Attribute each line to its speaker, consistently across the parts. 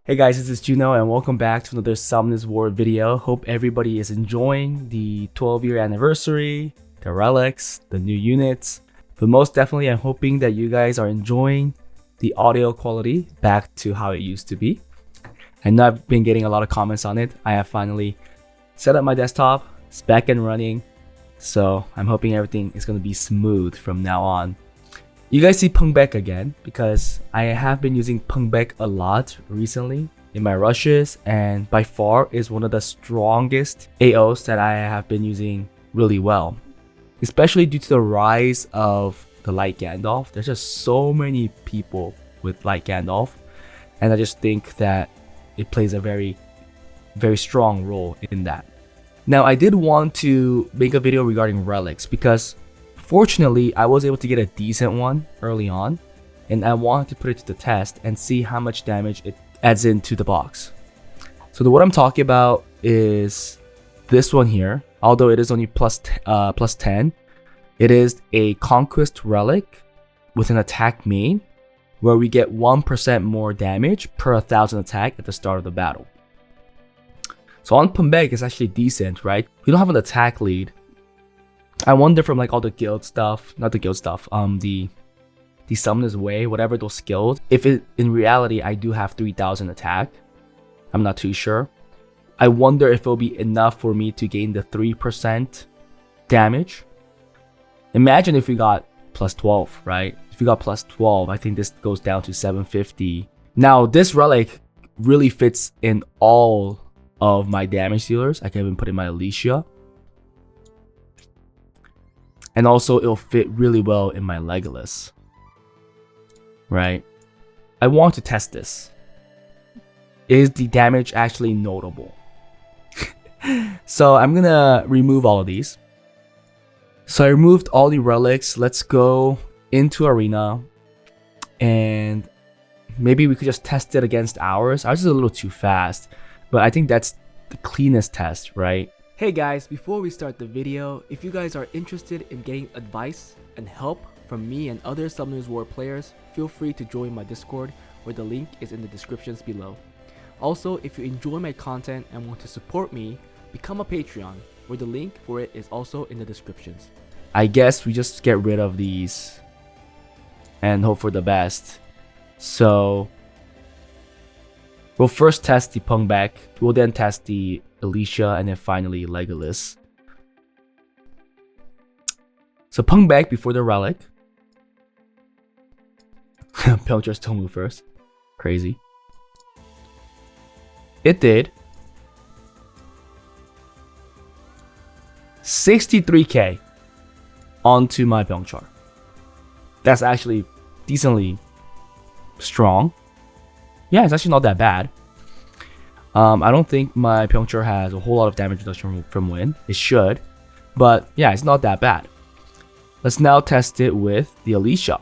Speaker 1: Hey guys, this is Juno and welcome back to another Summoners War video. Hope everybody is enjoying the 12-year anniversary, the relics, the new units. But most definitely, I'm hoping that you guys are enjoying the audio quality back to how it used to be. I know I've been getting a lot of comments on it. I have finally set up my desktop. It's back and running. So I'm hoping everything is going to be smooth from now on. You guys see Pengbeck again because I have been using Pengbeck a lot recently in my rushes, and by far is one of the strongest AOs that I have been using really well, especially due to the rise of the Light Gandalf. There's just so many people with Light Gandalf, and I just think that it plays a very strong role in that. Now, I did want to make a video regarding relics because fortunately, I was able to get a decent one early on, and I wanted to put it to the test and see how much damage it adds into the box. So what I'm talking about is this one here. Although it is only plus 10, it is a Conquest Relic with an attack main, where we get 1% more damage per 1,000 attack at the start of the battle. So on Pengbeck, it's actually decent, right? We don't have an attack lead. I wonder from like all the guild stuff, not the guild stuff, the Summoner's Way, whatever those skills, if it in reality I do have 3,000 attack. I'm not too sure. I wonder if it'll be enough for me to gain the 3% damage. Imagine if we got plus 12, right? If we got plus 12, I think this goes down to 750. Now this relic really fits in all of my damage dealers. I can even put in my Alicia. And also, it'll fit really well in my Legolas. Right? I want to test this. Is the damage actually notable? So I'm gonna remove all of these. So I removed all the relics. Let's go into Arena. And maybe we could just test it against ours. Ours is a little too fast. But I think that's the cleanest test, right? Hey guys, before we start the video, if you guys are interested in getting advice and help from me and other Summoners War players, feel free to join my Discord, where the link is in the descriptions below. Also, if you enjoy my content and want to support me, become a Patreon, where the link for it is also in the descriptions. I guess we just get rid of these and hope for the best. So we'll first test the Pengbeck, we'll then test the Alicia, and then finally Legolas. So Pengbeck before the relic. Pelcher still move first. Crazy. It did 63k onto my Pyeongchar. That's actually decently strong. Yeah, it's actually not that bad. I don't think my Pyeongchar has a whole lot of damage reduction from wind. It should, but yeah, it's not that bad. Let's now test it with the Alicia.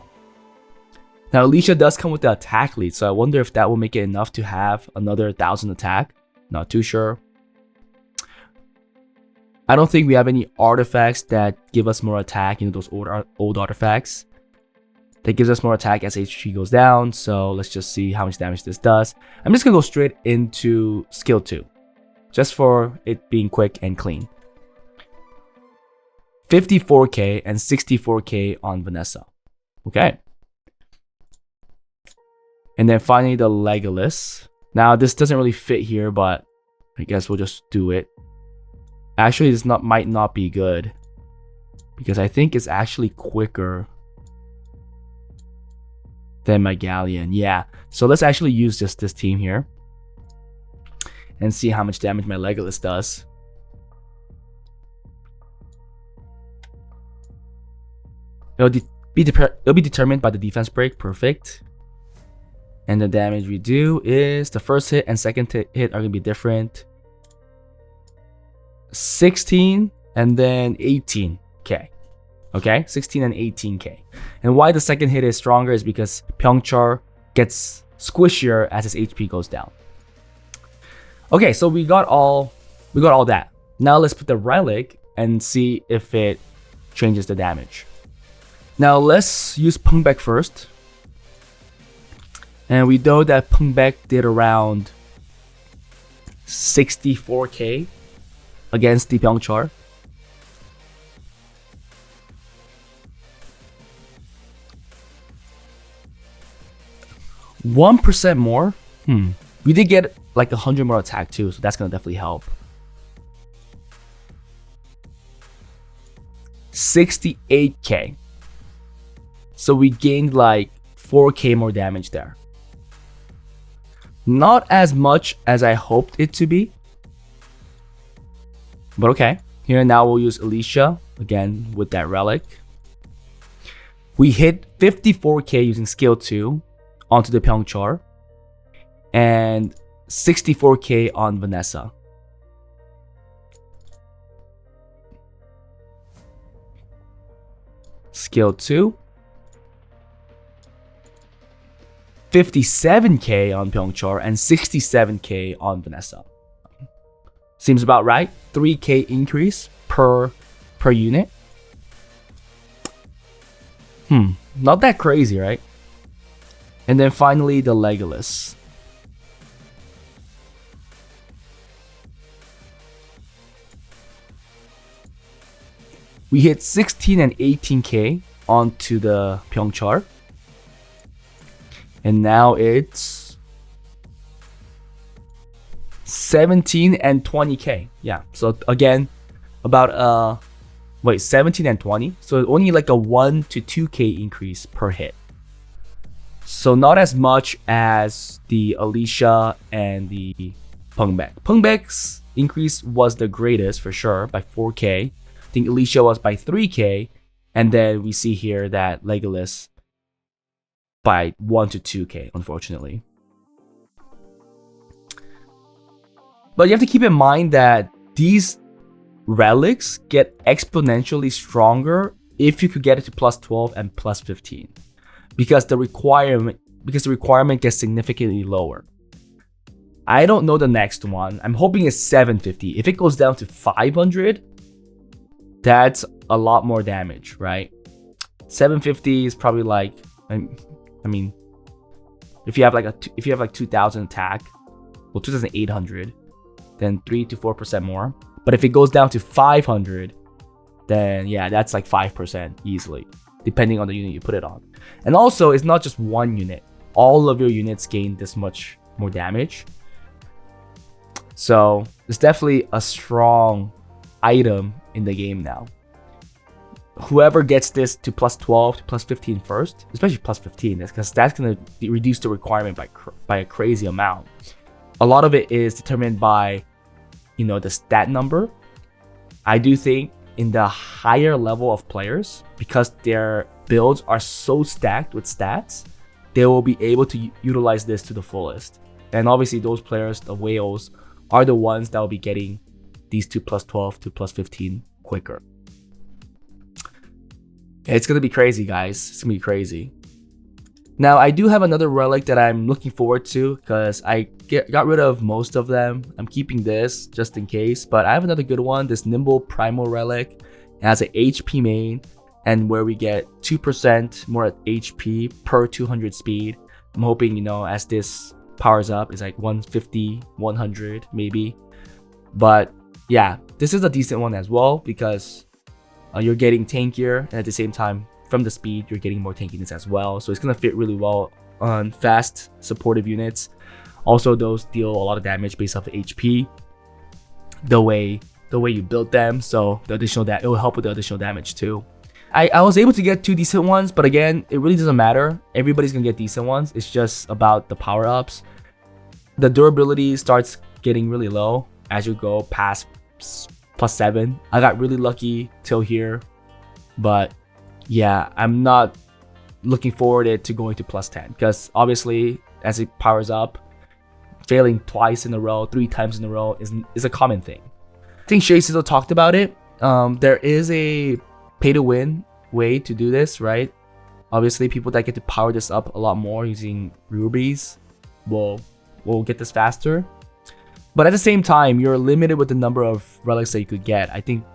Speaker 1: Now Alicia does come with the attack lead, so I wonder if that will make it enough to have another 1,000 attack. Not too sure. I don't think we have any artifacts that give us more attack, you know, those old artifacts. That gives us more attack as HP goes down, so let's just see how much damage this does. I'm just gonna go straight into skill 2, just for it being quick and clean. 54k and 64k on Vanessa. Okay. And then finally the Legolas. Now this doesn't really fit here, but I guess we'll just do it. Actually, this might not be good, because I think it's actually quicker than my Galleon. Yeah, so let's actually use just this team here and see how much damage my Legolas does. It'll be determined by the defense break. Perfect. And the damage we do is the first hit and second hit are gonna be different. 16 and then 18k. Okay, 16 and 18k. And why the second hit is stronger is because Pyeongchar gets squishier as his HP goes down. Okay, so we got all that. Now let's put the relic and see if it changes the damage. Now let's use Pengbeck first. And we know that Pengbeck did around 64k against the Pyeongchar. %1 more? We did get like 100 more attack too, so that's gonna definitely help. 68k. So we gained like 4k more damage there. Not as much as I hoped it to be. But okay. Here now we'll use Alicia again with that relic. We hit 54k using skill 2 onto the Pyeongchar. And 64k on Vanessa. Skill 2. 57k on Pyeongchar and 67k on Vanessa. Seems about right. 3k increase per unit. Not that crazy, right? And then finally the Legolas. We hit 16 and 18k onto the Pyeongchar. And now it's 17 and 20k. Yeah, so again, about 17 and 20. So only like a 1 to 2k increase per hit. So not as much as the Alicia and the Pengbeck. Pengbeck's increase was the greatest for sure by 4k. I think Alicia was by 3k. And then we see here that Legolas by 1 to 2k, unfortunately. But you have to keep in mind that these relics get exponentially stronger if you could get it to plus 12 and plus 15. Because the requirement gets significantly lower. I don't know the next one. I'm hoping it's 750. If it goes down to 500, that's a lot more damage, right? 750 is probably like, I mean, if you have like 2,000 attack, well, 2,800, then 3 to 4% more. But if it goes down to 500, then yeah, that's like 5% easily, depending on the unit you put it on. And also, it's not just one unit. All of your units gain this much more damage. So it's definitely a strong item in the game now. Whoever gets this to plus 12 to plus 15 first, especially plus 15, because that's going to reduce the requirement by a crazy amount. A lot of it is determined by, you know, the stat number. I do think in the higher level of players, because their builds are so stacked with stats, they will be able to utilize this to the fullest. And obviously those players, the whales, are the ones that will be getting these to plus 12 to plus 15 quicker. It's going to be crazy, guys. It's going to be crazy. Now, I do have another relic that I'm looking forward to because I got rid of most of them. I'm keeping this just in case, but I have another good one, this Nimble Primal Relic. It has an HP main and where we get 2% more HP per 200 speed. I'm hoping, you know, as this powers up, it's like 150, 100 maybe. But yeah, this is a decent one as well because you're getting tankier and at the same time, from the speed, you're getting more tankiness as well. So it's going to fit really well on fast supportive units. Also, those deal a lot of damage based off of HP, the way you build them. So the additional it will help with the additional damage too. I was able to get 2 decent ones, but again, it really doesn't matter. Everybody's going to get decent ones. It's just about the power-ups. The durability starts getting really low as you go past plus 7. I got really lucky till here, but yeah, I'm not looking forward to going to plus 10 because obviously as it powers up, failing twice in a row, 3 times in a row is a common thing. I think Shay Sizzle talked about it. There is a pay to win way to do this, right? Obviously, people that get to power this up a lot more using rubies will get this faster. But at the same time, you're limited with the number of relics that you could get. I think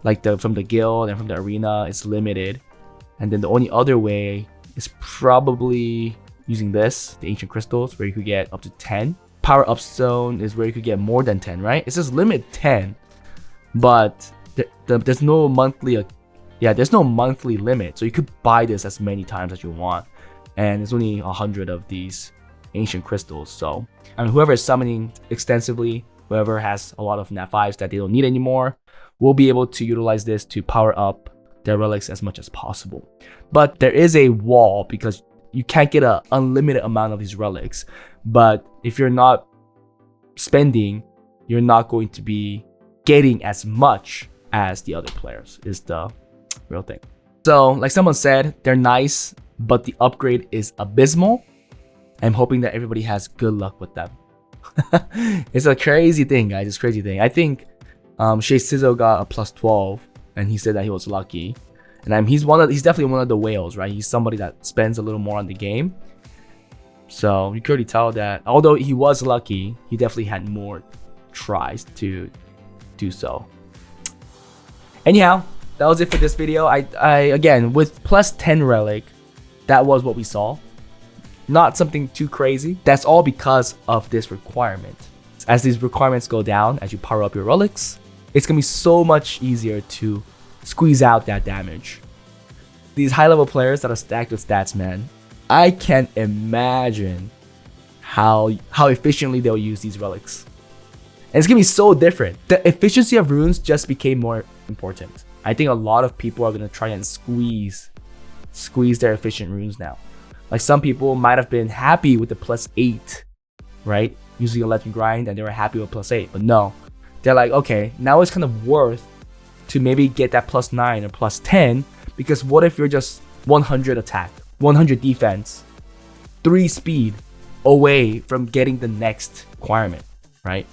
Speaker 1: like from the guild and from the arena, it's limited. And then the only other way is probably using this, the ancient crystals, where you could get up to 10. Power up zone is where you could get more than 10, right? It says limit 10, but there's no monthly, there's no monthly limit. So you could buy this as many times as you want. And there's only 100 of these ancient crystals. So, I mean, whoever is summoning extensively, whoever has a lot of Nat 5s that they don't need anymore, will be able to utilize this to power up their relics as much as possible. But there is a wall because you can't get an unlimited amount of these relics. But if you're not spending, you're not going to be getting as much as the other players, is the real thing. So, like someone said, they're nice, but the upgrade is abysmal. I'm hoping that everybody has good luck with them. It's a crazy thing, guys. It's a crazy thing. I think Shay Sizzle got a plus 12, and he said that he was lucky. And he's definitely one of the whales, right? He's somebody that spends a little more on the game. So you could already tell that although he was lucky, he definitely had more tries to do so. Anyhow, that was it for this video. I again, with plus 10 relic, that was what we saw. Not something too crazy. That's all because of this requirement. As these requirements go down, as you power up your relics, it's gonna be so much easier to squeeze out that damage. These high level players that are stacked with stats, man, I can't imagine how efficiently they'll use these relics. And it's gonna be so different. The efficiency of runes just became more important. I think a lot of people are gonna try and squeeze their efficient runes now. Like some people might have been happy with the plus 8, right? Using a legend grind, and they were happy with plus 8. But no, they're like, okay, now it's kind of worth to maybe get that plus 9 or plus 10, because what if you're just 100 attack, 100 defense, 3 speed away from getting the next requirement, right?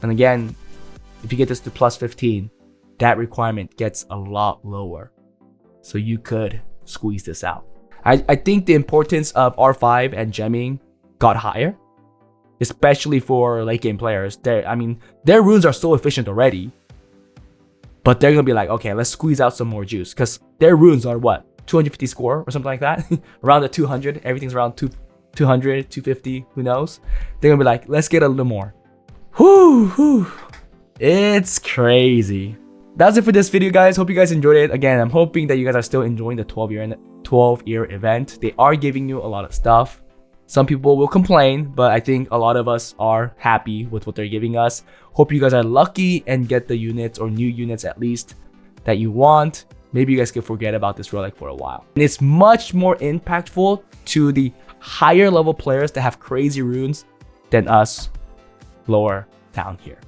Speaker 1: And again, if you get this to plus 15, that requirement gets a lot lower. So you could squeeze this out. I think the importance of R5 and gemming got higher, especially for late game players. I mean, their runes are so efficient already, but they're gonna be like, okay, let's squeeze out some more juice, because their runes are what, 250 score or something like that, around the 200. Everything's around 200, 250, who knows? They're gonna be like, let's get a little more. Whoo, it's crazy. That's it for this video, guys. Hope you guys enjoyed it. Again, I'm hoping that you guys are still enjoying the 12-year event. They are giving you a lot of stuff. Some people will complain, but I think a lot of us are happy with what they're giving us. Hope you guys are lucky and get the units, or new units at least, that you want. Maybe you guys can forget about this relic for a while. And it's much more impactful to the higher level players that have crazy runes than us lower down here.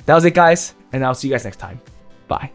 Speaker 1: That was it, guys, and I'll see you guys next time. Bye.